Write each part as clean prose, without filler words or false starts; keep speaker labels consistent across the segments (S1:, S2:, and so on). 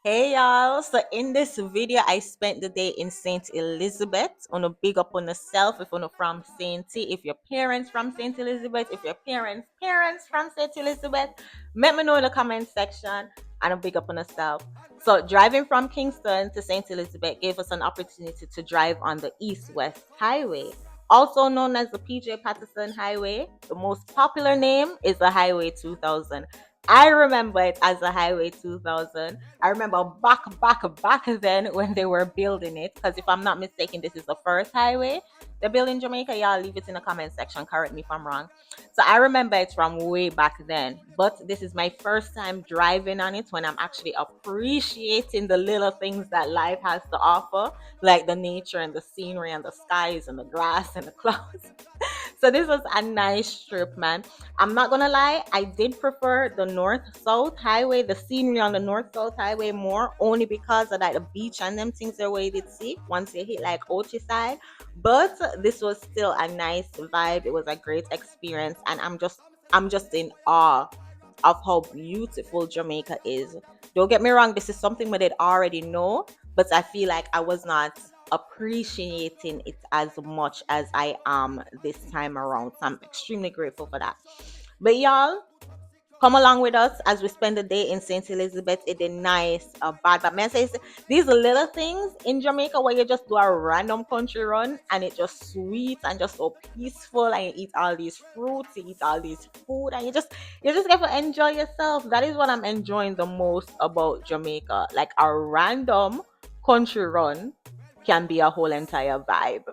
S1: Hey y'all, so in this video I spent the day in St. Elizabeth. On a big up on yourself if you're from St. T, if your parents from St. Elizabeth, if your parents from St. Elizabeth, let me know in the comment section and a big up on yourself. So driving from Kingston to St. Elizabeth gave us an opportunity to drive on the East-West Highway, also known as the PJ Patterson Highway. The most popular name is the Highway 2000. I remember it as the Highway 2000. I remember back then when they were building it. Because if I'm not mistaken, this is the first highway they built in Jamaica. Y'all leave it in the comment section. Correct me if I'm wrong. So I remember it from way back then. But this is my first time driving on it when I'm actually appreciating the little things that life has to offer, like the nature and the scenery and the skies and the grass and the clouds. So this was a nice trip, man. I'm not gonna lie, I did prefer the north-south highway, the scenery on the north-south highway more, only because of like the beach and them things there where you did see once you hit like Ochi side. But this was still a nice vibe. It was a great experience, and I'm just in awe of how beautiful Jamaica is. Don't get me wrong, this is something we did already know, but I feel like I was not appreciating it as much as I am this time around. So I'm extremely grateful for that. But y'all, come along with us as we spend the day in St. Elizabeth. It is nice, bad. But man says these little things in Jamaica where you just do a random country run and it's just sweet and just so peaceful, and you eat all these fruits, you eat all these food, and you just get to enjoy yourself. That is what I'm enjoying the most about Jamaica. Like a random country run can be a whole entire vibe.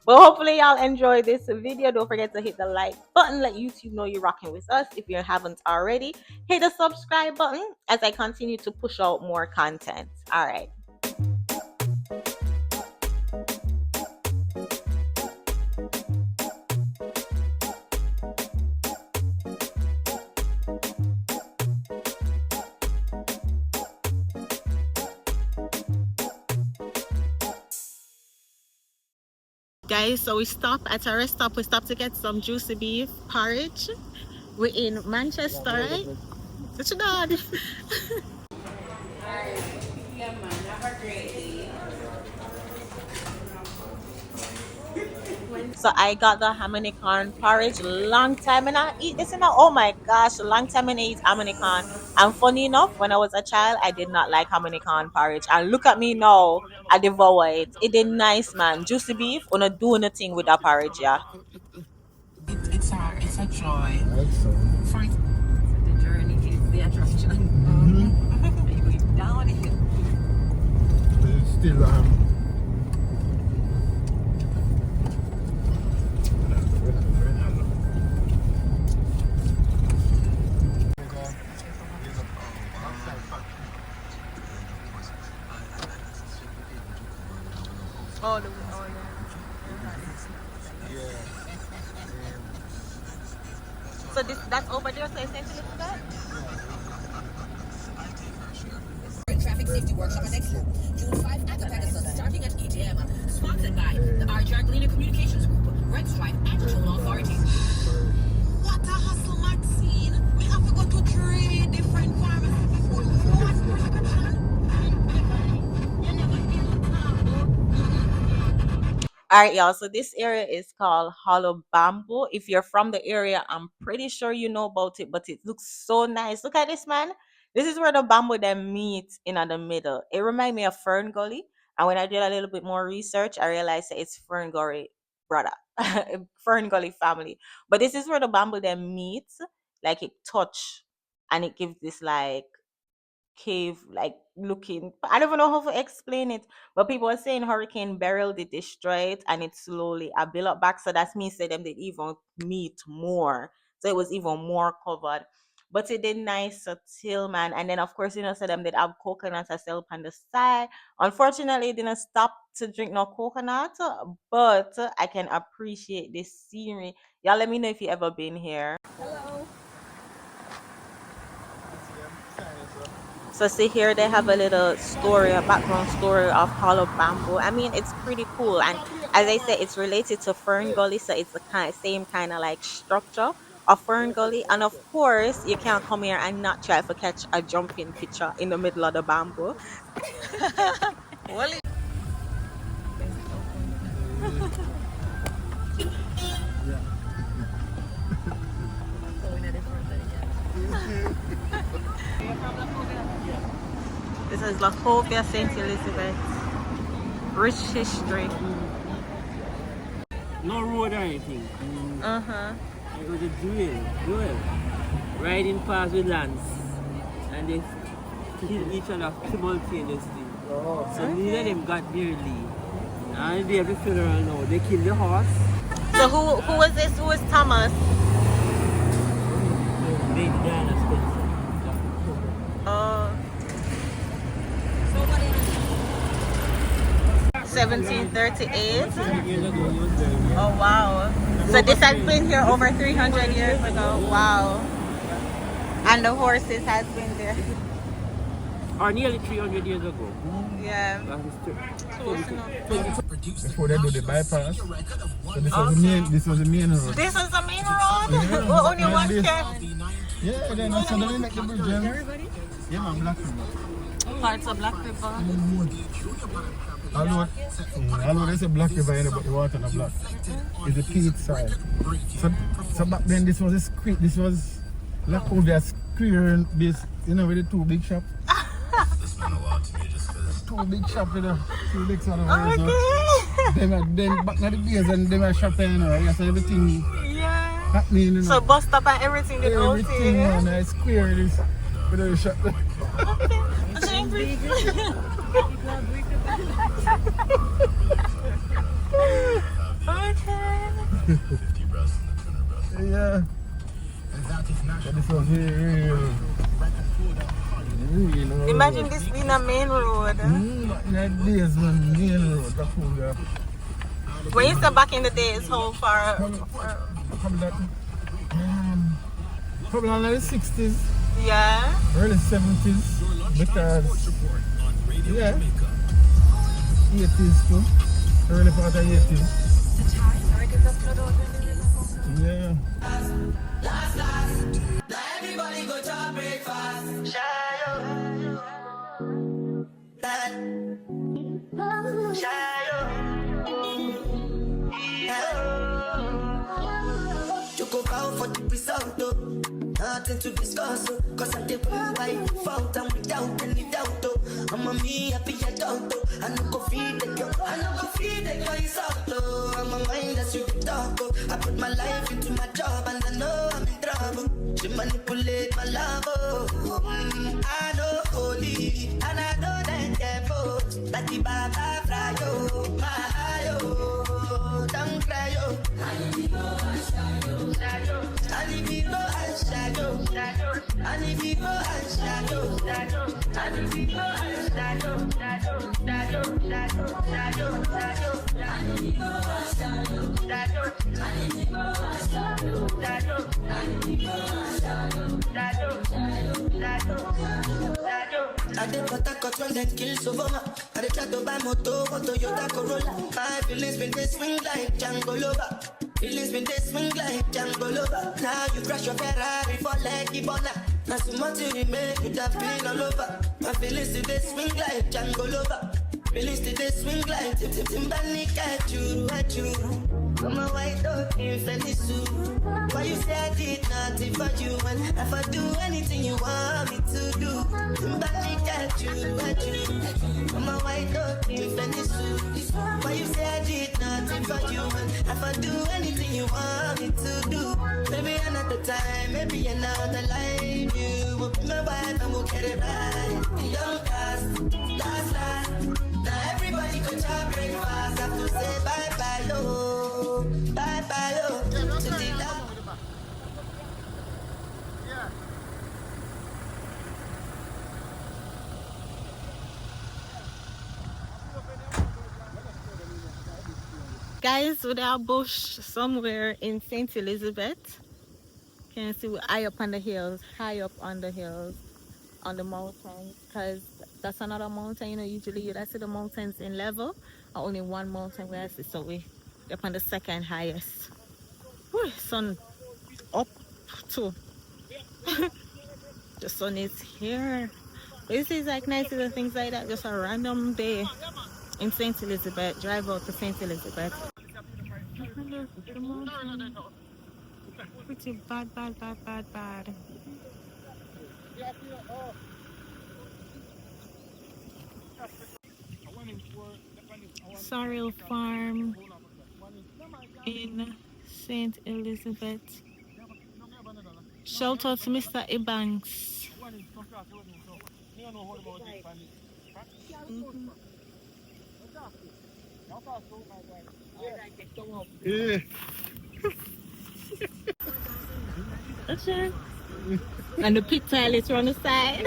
S1: But hopefully y'all enjoy this video. Don't forget to hit the like button. Let YouTube know you're rocking with us. If you haven't already, hit the subscribe button as I continue to push out more content. All right. Guys, so we stop at a rest stop. We stop to get some juicy beef porridge. We're in Manchester, right? What you done? Yeah, man. Have a great day. So I got the harmony corn porridge. Long time and I eat this, oh my gosh, long time and I eat harmony corn. And funny enough, when I was a child, I did not like harmony corn porridge. And look at me now, I devour it. It did nice, man. Juicy beef, wanna do anything with that porridge, yeah. It's a joy. For the journey is the attraction. You going down the hill. It's still oh, so that's over there, so essentially for that? Traffic safety workshop at Expo, June 5 at the Pegasus, starting at 8 a.m. Sponsored by the RJR Gleaner Communications Group, Rex Drive, and Journal Authority. What a hustle, Maxine! We have to go to 3 different pharmacies before one prescription. All right, y'all. So this area is called Hollow Bamboo. If you're from the area, I'm pretty sure you know about it, but it looks so nice. Look at this, man. This is where the bamboo then meet in the middle. It reminds me of Fern Gully. And when I did a little bit more research, I realized that it's Fern Gully brother, Fern Gully family. But this is where the bamboo then meets, like it touch, and it gives this like cave like looking, I don't even know how to explain it, but people are saying Hurricane Beryl did destroy it and it slowly a build up back, so that's me say them did even meet more, so it was even more covered. But it did nice till, man. And then of course, so them did have coconut as sell on the side. Unfortunately it didn't stop to drink no coconut, but I can appreciate this scenery. Y'all let me know if you ever been here. So see here they have a little story, a background story of hollow bamboo. I mean, it's pretty cool. And as I said, it's related to Fern Gully, so it's the same kind of like structure. a Fern Gully, and of course, you can't come here and not try to catch a jumping picture in the middle of the bamboo. Well, this is Lacovia, St. Elizabeth. Rich history.
S2: No road or anything.
S1: Uh-huh.
S2: It was a duel. Riding past with lance. And they kill each other simultaneously. So neither of them got their lead. And they have a funeral now. They killed the horse.
S1: So who was this? Who was Thomas?
S2: Lady Diana Spencer.
S1: Oh. 1738. Oh wow. So this has been here over 300 years ago. Wow. And the horses has been there.
S2: Or nearly 300 years ago.
S1: Yeah.
S3: Before they do the bypass. So this was the main road.
S1: This is the main road?
S3: Yeah.
S1: Only one car.
S3: Yeah, then so they make the bridge. Everybody? Yeah, man, Black River.
S1: Parts of Black River.
S3: Although there's a Black River in but the water not black. It's the peat side. So back then this was a square, this was Lacovia square base, you know, with the two big shops. Two big shops with the two big sort of then back in the days and they were shopping, you know, so everything happening, you know.
S1: So bus stop and everything they go to.
S3: Everything, man, it's square it is with the shop there. Yeah. But this was real.
S1: Imagine this being a main road.
S3: In the days when main road, that's who we are.
S1: When you said back in the days, how far?
S3: Probably in the 60s,
S1: Yeah.
S3: early 70s, because, yeah, 80s too, early part of 80s. Yeah.
S4: Everybody go to breakfast. You go bow for the result, though. Nothing to discuss, cause I did by default and without any doubt, though. I'm a me happy adult, though. I no go feed the girl, I no go feed the girl, it's out, though. I'm a mind that's you talk, oh. I put my life into my job and I know I'm in trouble. She manipulate my love, oh. I know holy, and I know that careful. That the baba fry, oh, my, oh, don't cry, oh. And if you go and shadow, and if you go and shadow, and if you go and shadow, and if you go and shadow, and if you go and I did what I got when they kill Sovoma. I did try to buy moto, Toyota Corolla. My feelings been they swing like Django Lover. Feelings been they swing like Django Lover. Now you crash your Ferrari for like Ibona. Now so much you remain, you have been all over. My feelings they swing like Django Lover. Feelings they swing like Timbani at you. Come on, white dog in Fendi suit. Why you say I did nothing for you? And if I do anything you want me to do, Timbani at you. Come on, white dog in Fendi suit. Why you say I did nothing for you? And if I do anything you want me to do, maybe another time, maybe another life. You will be my wife and we'll get it right. Young last. Now everybody go to breakfast. Have to say bye-bye, yo. Bye-bye, yo. To the love.
S1: Guys, with our bush somewhere in St. Elizabeth. Can you see we're high up on the hills, on the mountains, because that's another mountain, you know, usually you see the mountains in level, or only one mountain where I see, so we're up on the second highest. Whew, sun up 2. The sun is here. This is like nice little things like that. Just a random day in St. Elizabeth. Drive out to St. Elizabeth. Pretty bad, bad, bad, bad, bad. Sorrel Farm in St. Elizabeth. Shout out to Mr. Ebanks.
S3: Yeah.
S1: Okay. And the pit toilets are on the side.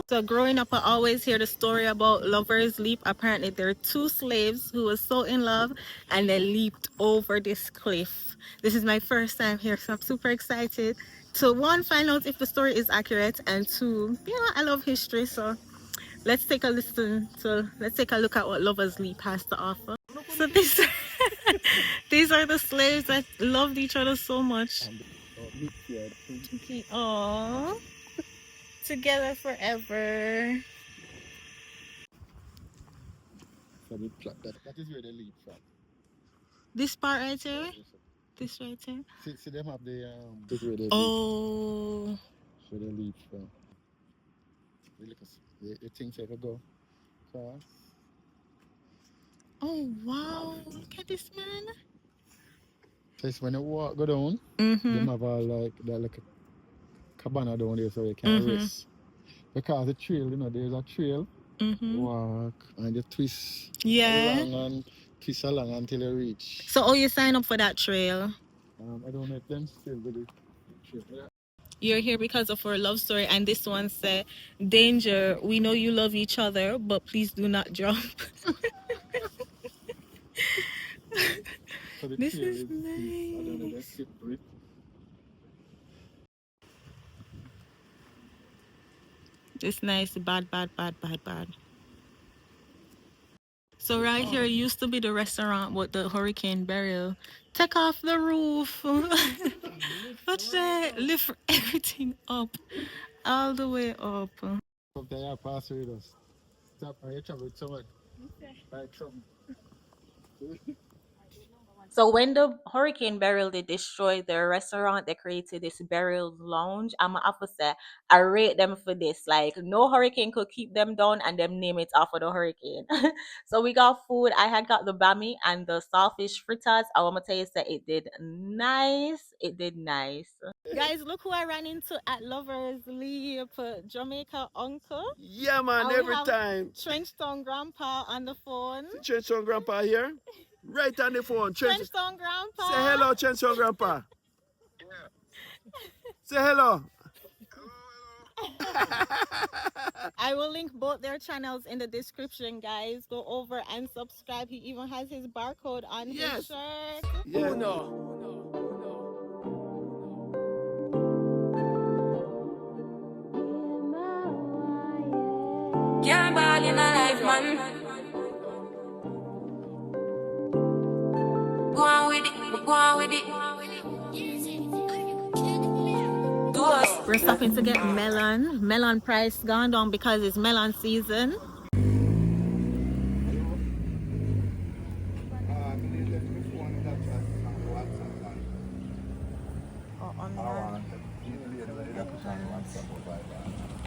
S1: So growing up, I always hear the story about lovers leap. Apparently there are 2 slaves who were so in love and they leaped over this cliff. This is my first time here, so I'm super excited to 1, find out if the story is accurate, and 2, you know, I love history, so let's take a look at what lovers leap has to offer. So this these are the slaves that loved each other so much. Okay. Aww. Together forever.
S3: So that is where they leave from.
S1: This part right here? This right here?
S3: See them have the this is where they leave.
S1: Oh.
S3: So they leave from. The things ever go across.
S1: Oh wow. Look at this, man.
S3: So it's when you walk go down, them have all like a cabana down there so you can rest. Because the trail, you know, there's a trail. Walk and you twist along and twist along until you reach.
S1: So you sign up for that trail?
S3: I don't know if them still do the trail.
S1: You're here because of our love story, and this one said, danger, we know you love each other, but please do not jump.
S3: So
S1: this is nice. This nice, bad, bad, bad, bad, bad. So right here used to be the restaurant with the hurricane burial. Take off the roof. Watch that. Lift everything up. All the way up.
S3: Sometimes I pass with us. Stop and you travel with someone. Like something.
S1: So when the hurricane burial they destroyed their restaurant, they created this burial lounge. I'm an officer. I rate them for this. Like no hurricane could keep them down, and them name it after the hurricane. So we got food. I had got the bami and the saltfish fritters. I want to tell you that it did nice. It did nice. Guys, look who I ran into at Lovers Leap, Jamaica uncle.
S5: Yeah, man, every time.
S1: Trenchtown grandpa on the phone.
S5: Trenchtown grandpa here. Right on the phone.
S1: Trenchtown grandpa.
S5: Say hello, Trenchtown grandpa. Say hello.
S1: I will link both their channels in the description, guys. Go over and subscribe. He even has his barcode on his shirt.
S5: Yeah.
S6: Can't ball in a life, man. Go on with it, go on with it.
S1: We're stopping to get melon. Melon price gone down because it's melon season.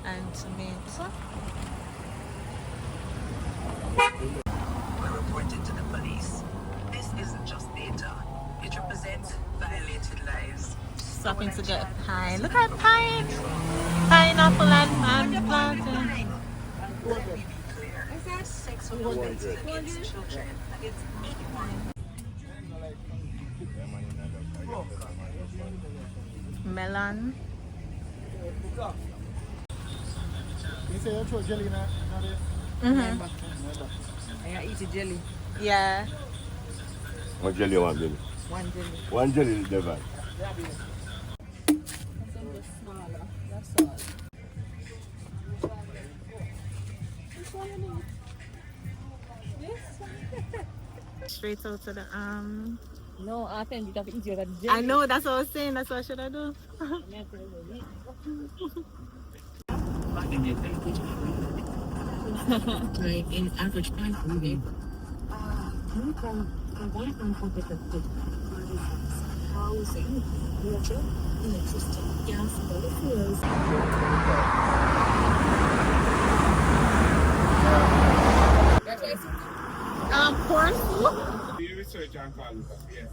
S1: And tomato.
S7: When reported to the police, this isn't just data. It represents violated lives.
S1: Stopping to get pine. Look at pine. Pineapple and plantain.
S7: Let me be clear. Sexual offenses against children, against anyone.
S1: Melon.
S3: You say you throw jelly in there?
S2: I eat the jelly.
S1: Yeah.
S8: What jelly you want, baby?
S2: One jelly.
S8: One jelly is the bag.
S1: Straight out to the
S9: No, I think it have easier than
S1: I know, that's what I was saying. That's what should I do?
S7: Like in average price movie. Housing, water, electricity, gas, and other fuels.
S1: Corn soup?
S3: Do you research and call it? Yes.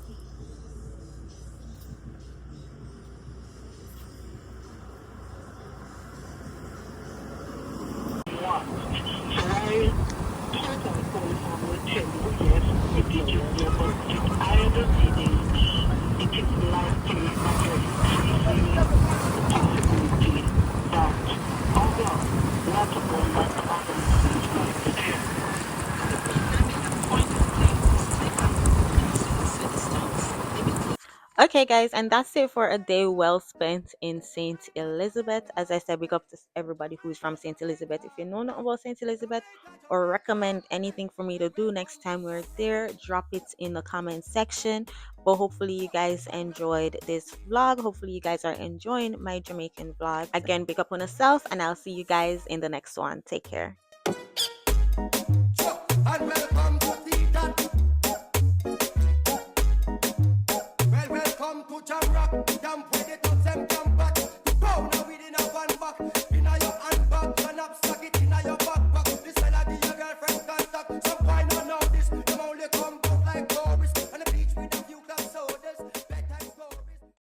S1: Okay, guys, and that's it for a day well spent in St. Elizabeth. As I said, big up to everybody who's from St. Elizabeth. If you know nothing about St. Elizabeth or recommend anything for me to do next time we're there, drop it in the comment section. But hopefully, you guys enjoyed this vlog. Hopefully, you guys are enjoying my Jamaican vlog. Again, big up on yourself, and I'll see you guys in the next one. Take care.
S4: And welcome to Theater. Well, welcome to Jam Rock. Damn, with it up, them jump back. Pound now within a one back. In a your handbag, and up, suck it.